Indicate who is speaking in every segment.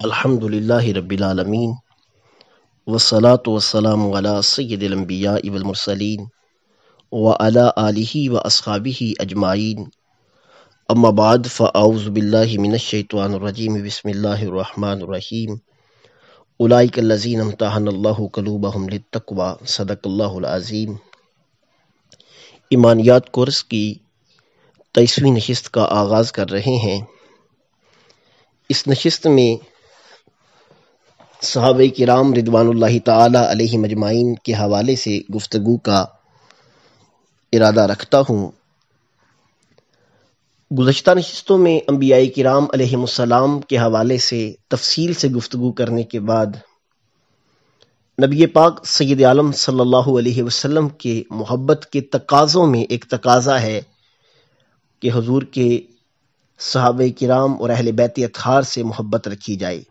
Speaker 1: الحمد للہ رب العالمین والصلاة والسلام علی سید الانبیاء والمرسلین وعلی آلہ واصحابہ اجمعین اما بعد فاعوذ باللہ من الشیطان الرجیم بسم اللہ الرحمن الرحیم اولئک الذین امتحن اللہ قلوبہم للتقوی صدق اللہ العظیم۔ ایمانیات کورس کی 23ویں نشست کا آغاز کر رہے ہیں۔ اس نشست میں صحابہ کرام رضوان اللہ تعالی علیہم اجمعین کے حوالے سے گفتگو کا ارادہ رکھتا ہوں۔ گزشتہ نشستوں میں انبیاء کرام علیہم السلام کے حوالے سے تفصیل سے گفتگو کرنے کے بعد نبی پاک سید عالم صلی اللہ علیہ وسلم کے محبت کے تقاضوں میں ایک تقاضا ہے کہ حضور کے صحابہ کرام اور اہل بیت اطہار سے محبت رکھی جائے۔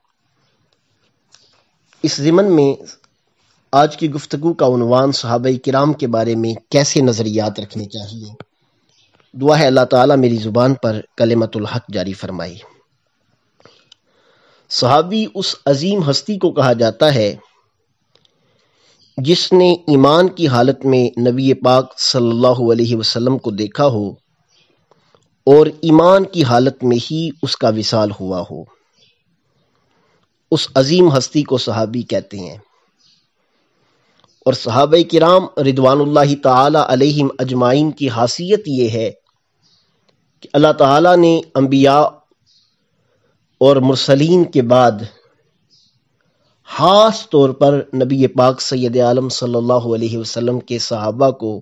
Speaker 1: اس ضمن میں آج کی گفتگو کا عنوان صحابہ کرام کے بارے میں کیسے نظریات رکھنے چاہیے۔ دعا ہے اللہ تعالیٰ میری زبان پر کلمت الحق جاری فرمائے۔ صحابی اس عظیم ہستی کو کہا جاتا ہے جس نے ایمان کی حالت میں نبی پاک صلی اللہ علیہ وسلم کو دیکھا ہو اور ایمان کی حالت میں ہی اس کا وصال ہوا ہو۔ اس عظیم ہستی کو صحابی کہتے ہیں، اور صحابہ کرام رضوان اللہ تعالی علیہم اجمعین کی خاصیت یہ ہے کہ اللہ تعالیٰ نے انبیاء اور مرسلین کے بعد خاص طور پر نبی پاک سید عالم صلی اللہ علیہ وسلم کے صحابہ کو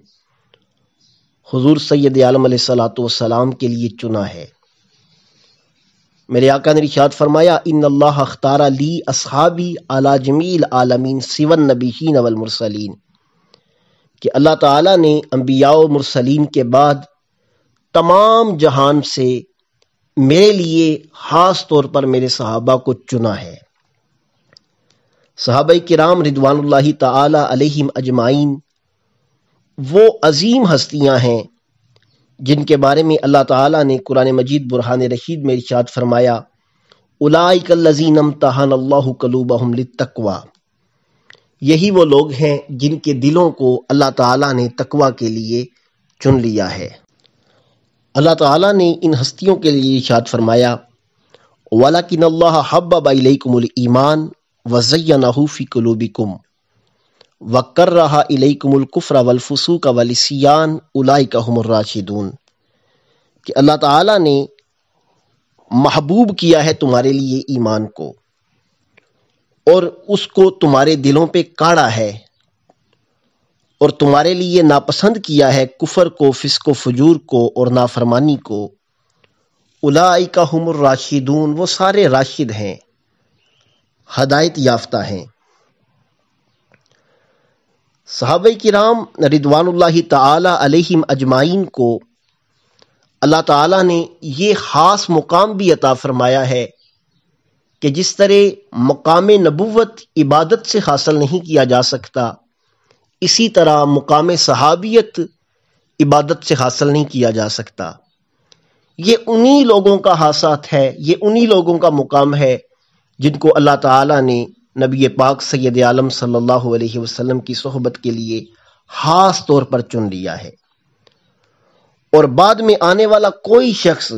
Speaker 1: حضور سید عالم علیہ الصلوۃ والسلام کے لیے چنا ہے۔ میرے آقا نے ارشاد فرمایا ان اللہ اختار لی اصحابی علی جمیع العالمین سوی النبیین والمرسلین، کہ اللہ تعالیٰ نے انبیاء و مرسلین کے بعد تمام جہان سے میرے لیے خاص طور پر میرے صحابہ کو چنا ہے۔ صحابہ کرام رضوان اللہ تعالی علیہم اجمعین وہ عظیم ہستیاں ہیں جن کے بارے میں اللہ تعالیٰ نے قرآن مجید برہان رشید میں ارشاد فرمایا اولئک الذین امتحن اللہ قلوبہم للتقوی، یہی وہ لوگ ہیں جن کے دلوں کو اللہ تعالیٰ نے تقوی کے لیے چن لیا ہے۔ اللہ تعالیٰ نے ان ہستیوں کے لیے ارشاد فرمایا وَلَكِنَّ اللَّهَ حَبَّبَ إِلَيْكُمُ الْإِيمَانَ وَزَيَّنَهُ فِي قُلُوبِكُمْ وَكَرَّهَ إِلَيْكُمُ الْكُفْرَ وَالْفُسُوقَ وَالْعِصْيَانَ أُولَئِكَ هُمُ الرَّاشِدُونَ، کہ اللہ تعالیٰ نے محبوب کیا ہے تمہارے لیے ایمان کو اور اس کو تمہارے دلوں پہ کاڑا ہے، اور تمہارے لیے ناپسند کیا ہے کفر کو، فسق و فجور کو اور نافرمانی کو۔ اولئک هم الراشدون، وہ سارے راشد ہیں، ہدایت یافتہ ہیں۔ صحابہ کرام رضوان اللہ تعالی علیہم اجمعین کو اللہ تعالیٰ نے یہ خاص مقام بھی عطا فرمایا ہے کہ جس طرح مقام نبوت عبادت سے حاصل نہیں کیا جا سکتا، اسی طرح مقام صحابیت عبادت سے حاصل نہیں کیا جا سکتا۔ یہ انہی لوگوں کا خاصات ہے، یہ انہی لوگوں کا مقام ہے جن کو اللہ تعالیٰ نے نبی پاک سید عالم صلی اللہ علیہ وسلم کی صحبت کے لیے خاص طور پر چن لیا ہے۔ اور بعد میں آنے والا کوئی شخص،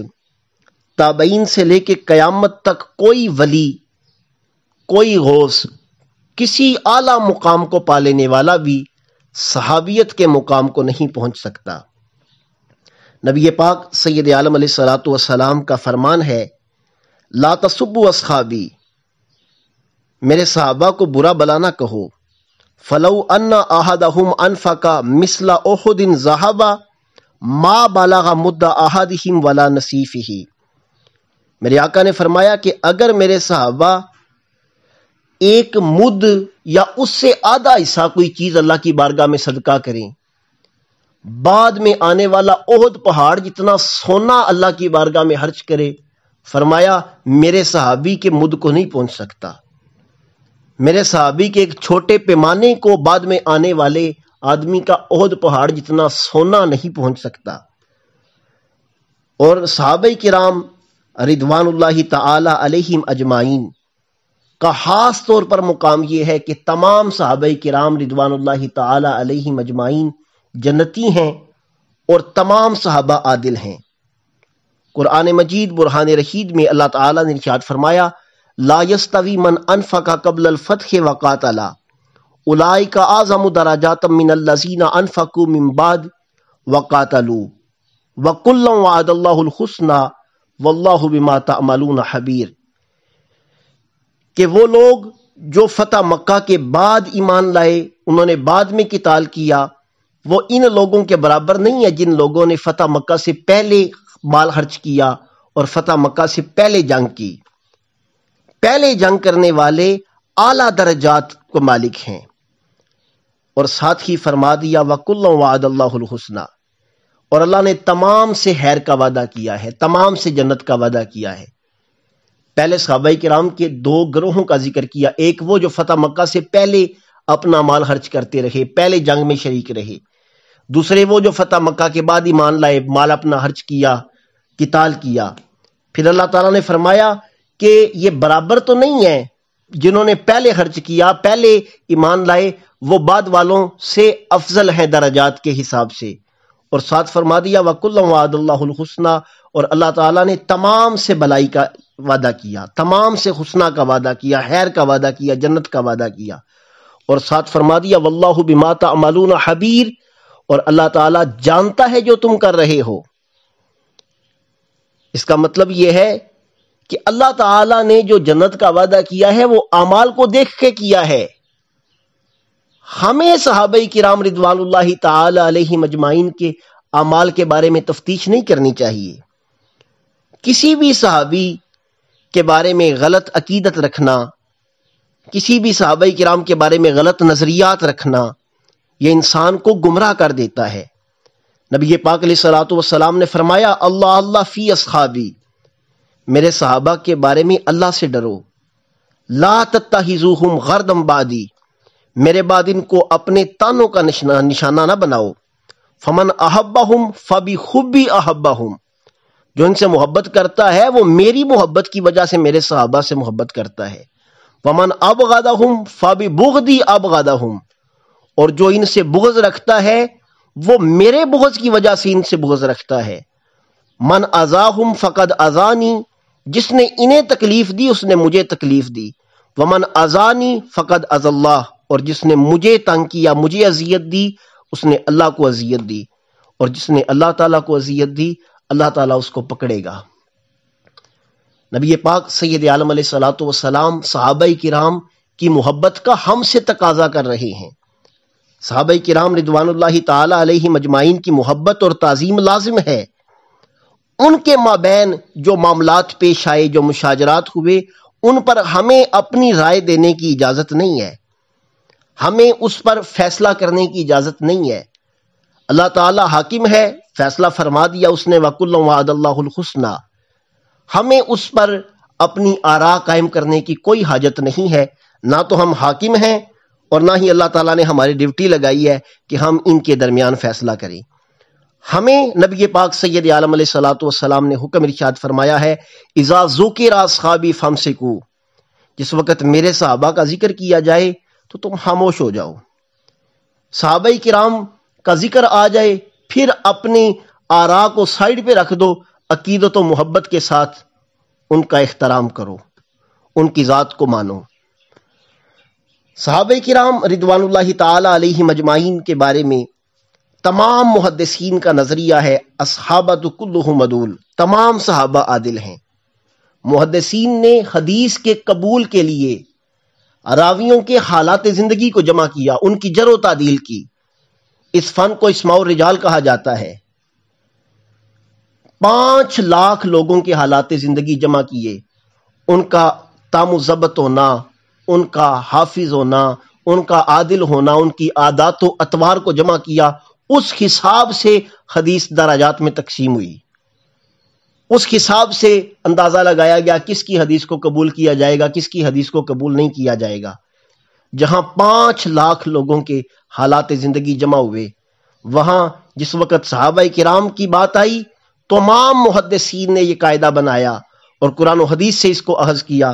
Speaker 1: تابعین سے لے کے قیامت تک کوئی ولی، کوئی غوث، کسی اعلیٰ مقام کو پا لینے والا بھی صحابیت کے مقام کو نہیں پہنچ سکتا۔ نبی پاک سید عالم علیہ الصلوۃ والسلام کا فرمان ہے لا تسبوا اصحابی، میرے صحابہ کو برا بلا نہ کہو، فلو ان احدہم انفق مثل احد ذہبا ما بلغ مد احدہم ولا نصیفہ، میرے آقا نے فرمایا کہ اگر میرے صحابہ ایک مد یا اس سے آدھا حصہ کوئی چیز اللہ کی بارگاہ میں صدقہ کریں، بعد میں آنے والا احد پہاڑ جتنا سونا اللہ کی بارگاہ میں خرچ کرے، فرمایا میرے صحابی کے مد کو نہیں پہنچ سکتا، میرے صحابی کے ایک چھوٹے پیمانے کو بعد میں آنے والے آدمی کا احد پہاڑ جتنا سونا نہیں پہنچ سکتا۔ اور صحابہ کرام رضوان اللہ تعالی علیہم اجمعین کا خاص طور پر مقام یہ ہے کہ تمام صحابہ کرام رضوان اللہ تعالی علیہم اجمعین جنتی ہیں اور تمام صحابہ عادل ہیں۔ قرآن مجید برہان رشید میں اللہ تعالیٰ نے ارشاد فرمایا لا یستوی من انفق قبل الفتح وقاتل اولئک اعظم درجات من الذین انفقوا من بعد وقاتلوا وکلا وعد اللہ الحسنی واللہ بما تعملون خبیر، کہ وہ لوگ جو فتح مکہ کے بعد ایمان لائے، انہوں نے بعد میں قتال کیا، وہ ان لوگوں کے برابر نہیں ہے جن لوگوں نے فتح مکہ سے پہلے مال خرچ کیا اور فتح مکہ سے پہلے جنگ کی۔ پہلے جنگ کرنے والے اعلیٰ درجات کو مالک ہیں۔ اور ساتھ ہی فرما دیا وَكُلًّا وَعَدَ اللَّهُ الْحُسْنَى، اور اللہ نے تمام سے خیر کا وعدہ کیا ہے، تمام سے جنت کا وعدہ کیا ہے۔ پہلے صحابہ کرام کے دو گروہوں کا ذکر کیا، ایک وہ جو فتح مکہ سے پہلے اپنا مال خرچ کرتے رہے، پہلے جنگ میں شریک رہے، دوسرے وہ جو فتح مکہ کے بعد ایمان لائے، مال اپنا خرچ کیا، قتال کیا۔ پھر اللہ تعالیٰ نے فرمایا کہ یہ برابر تو نہیں ہے، جنہوں نے پہلے خرچ کیا، پہلے ایمان لائے، وہ بعد والوں سے افضل ہیں درجات کے حساب سے۔ اور ساتھ فرما دیا وَكُلًّا وَعَدَ اللَّهُ الْحُسْنَى، اور اللہ تعالیٰ نے تمام سے بلائی کا وعدہ کیا، تمام سے حسنہ کا وعدہ کیا، خیر کا وعدہ کیا، جنت کا وعدہ کیا۔ اور ساتھ فرما دیا واللہ بما تعملون خبیر، اور اللہ تعالیٰ جانتا ہے جو تم کر رہے ہو۔ اس کا مطلب یہ ہے کہ اللہ تعالیٰ نے جو جنت کا وعدہ کیا ہے وہ اعمال کو دیکھ کے کیا ہے۔ ہمیں صحابہ کرام رضوان اللہ تعالی علیہم اجمعین کے اعمال کے بارے میں تفتیش نہیں کرنی چاہیے۔ کسی بھی صحابی کے بارے میں غلط عقیدت رکھنا، کسی بھی صحابہ کرام کے بارے میں غلط نظریات رکھنا، یہ انسان کو گمراہ کر دیتا ہے۔ نبی پاک علیہ الصلوۃ والسلام نے فرمایا اللہ اللہ فی اصحابی، میرے صحابہ کے بارے میں اللہ سے ڈرو، لا تتخذوہم غرضا بعدی، میرے بعد ان کو اپنے تانوں کا نشانہ نہ بناؤ۔ فمن احبہم فبحبی احبہم، جو ان سے محبت کرتا ہے وہ میری محبت کی وجہ سے میرے صحابہ سے محبت کرتا ہے۔ ومن ابغضہم فببغضی ابغضہم، اور جو ان سے بغض رکھتا ہے وہ میرے بغض کی وجہ سے ان سے بغض رکھتا ہے۔ من اذاہم فقد اذانی، جس نے انہیں تکلیف دی اس نے مجھے تکلیف دی۔ ومن اذانی فقد اذى اللہ، اور جس نے مجھے تنگ کیا، مجھے اذیت دی، اس نے اللہ کو اذیت دی، اور جس نے اللہ تعالیٰ کو اذیت دی اللہ تعالیٰ اس کو پکڑے گا۔ نبی پاک سید عالم علیہ الصلوۃ والسلام صحابہ کرام کی محبت کا ہم سے تقاضا کر رہے ہیں۔ صحابہ کرام رضوان اللہ تعالی علیہم اجمعین کی محبت اور تعظیم لازم ہے۔ ان کے مابین جو معاملات پیش آئے، جو مشاجرات ہوئے، ان پر ہمیں اپنی رائے دینے کی اجازت نہیں ہے، ہمیں اس پر فیصلہ کرنے کی اجازت نہیں ہے۔ اللہ تعالی حاکم ہے، فیصلہ فرما دیا اس نے وَكُلًّا وَعَدَ اللَّهُ الْحُسْنَى، ہمیں اس پر اپنی آراء قائم کرنے کی کوئی حاجت نہیں ہے، نہ تو ہم حاکم ہیں اور نہ ہی اللہ تعالیٰ نے ہماری ڈیوٹی لگائی ہے کہ ہم ان کے درمیان فیصلہ کریں۔ ہمیں نبی پاک سید عالم علیہ الصلوۃ والسلام نے حکم ارشاد فرمایا ہے اذا ذکر اصحابی فامسکوا، جس وقت میرے صحابہ کا ذکر کیا جائے تو تم خاموش ہو جاؤ۔ صحابہ کرام کا ذکر آ جائے پھر اپنی آراء کو سائیڈ پہ رکھ دو، عقیدت و محبت کے ساتھ ان کا احترام کرو، ان کی ذات کو مانو۔ صحابہ کرام رضوان اللہ تعالی علیہم اجمعین کے بارے میں تمام محدثین کا نظریہ ہے اصحابۃ کلہم عدول، تمام صحابہ عادل ہیں۔ محدثین نے حدیث کے قبول کے لیے راویوں کے حالات زندگی کو جمع کیا، ان کی جرح و تعدیل کی۔ اس فن کو اسماء الرجال کہا جاتا ہے۔ 5 لاکھ لوگوں کے حالات زندگی جمع کیے، ان کا تام و ضبط ہونا، ان کا حافظ ہونا، ان کا عادل ہونا، ان کی عادات و اطوار کو جمع کیا، اس حساب سے حدیث درجات میں تقسیم ہوئی، اس حساب سے اندازہ لگایا گیا کس کی حدیث کو قبول کیا جائے گا، کس کی حدیث کو قبول نہیں کیا جائے گا۔ جہاں 5 لاکھ لوگوں کے حالات زندگی جمع ہوئے، وہاں جس وقت صحابہ کرام کی بات آئی تمام محدثین نے یہ قاعدہ بنایا اور قرآن و حدیث سے اس کو اخذ کیا